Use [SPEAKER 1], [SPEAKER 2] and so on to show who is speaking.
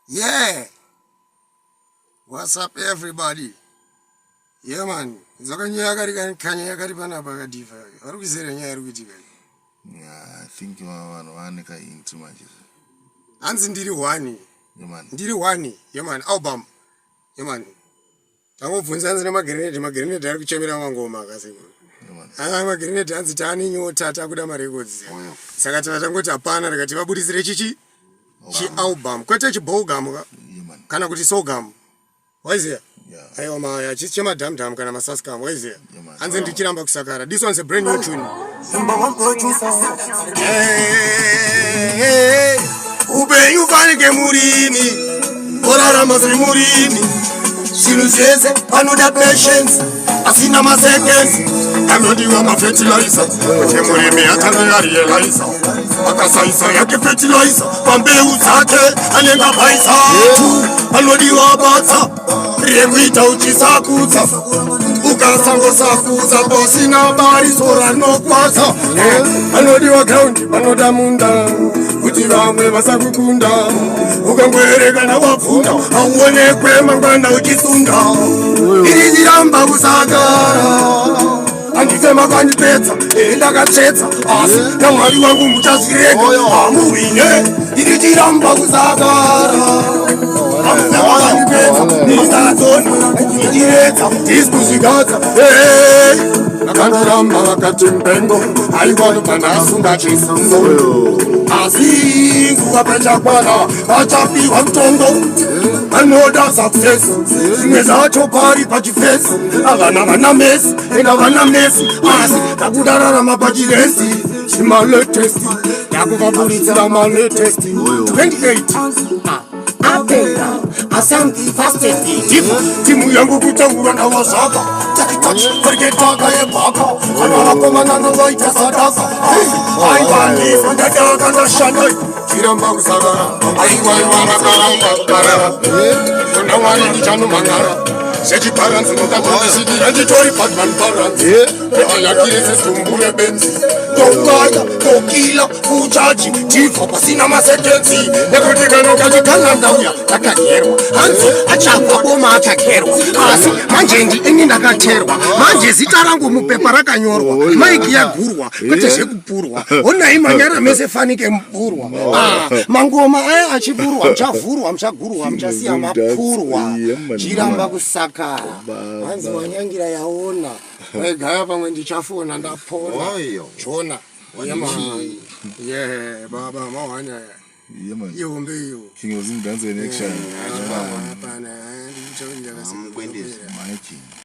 [SPEAKER 1] Yeah. What's up, everybody? Yeah, man. I
[SPEAKER 2] think one into my
[SPEAKER 1] Anzi ndiri wani.
[SPEAKER 2] Yeah, man.
[SPEAKER 1] Ndiri wani. Yeah, man. Album. Yeah, man. Tamubvunza anzi magrenade ari kuchemera mangoma kasi. Magrenade anzi tani nyota takuda marecords. Saka tatangoti hapana rakati vabudisire chichi album. Kwete chibogam kana kuti sogam. Waiziya? Aiwa maya chichema dam kana masaskam waiziya? Anzi ndichiramba kusakara. This one's a brand new tune. Hey, upenyu fanike murini. Orarama siri murini. Zvinhu zvese panoda patience asina maseconds anodiwa mafertilizer kuti murimi atanoyarealiza akasaisa yake fertilizer pambeu dzake anenge apaisa anodiwa badza rekuita uchisakudza ukasangosakudza pasina bariso ranokwasa anodiwa ground panoda munda kuti vamwe vasakukunda ukangoerekana wapfunda auonekwe mangwana uchisunda iri ndiramba kusagara andifema kandipedza ndakatsvedza asi namwari wangu muchazvireka hamuhwine iri ndiramba kusagara andifema kandipedza ndikadzona ndichiredza ndisikuzigadza akandoramba vakati mpengo aiwanopanasunga chisungo asi nguva pachakwana vachapihwa mutongo anoda success zvimwe zvacho pari pachifesi avana vana mesi enda vana mesi asi takudararama pachiresi chimaletesti takuvabuditsira maletesti 28 apera asangi fastest timu yangu kutaura ndawazvaka takitaka yebhaka kana vakomana ndovaita sadaka aivanisa ndadaka ndashanda chiramba kusagara aiwaiwanakaramba kuparara ona mwari ndichanomangara sechiparanzi nokatoisidira nditori batman paranzi eanyakirese tumbure benzi tokaya tokila kuchaji tifo pasina masekenzi nekuti kanokachikana ndauya takagerwa hanzi achabva boma akagerwa asi manje ini ndakaterwa manje zita rangu mupepa rakanyorwa maiki yagurwa kwete zvekupurwa onai manyara mese fanike mupurwa mangoma aya achipurwa muchavhurwa muchagurwa muchasiya mapurwa chiramba kusakara hanzi wanyangira yaona waigaya pamwe ndichafona ndapona chona yeah baba mawanya iyo mbeyo
[SPEAKER 2] King was in dance in action.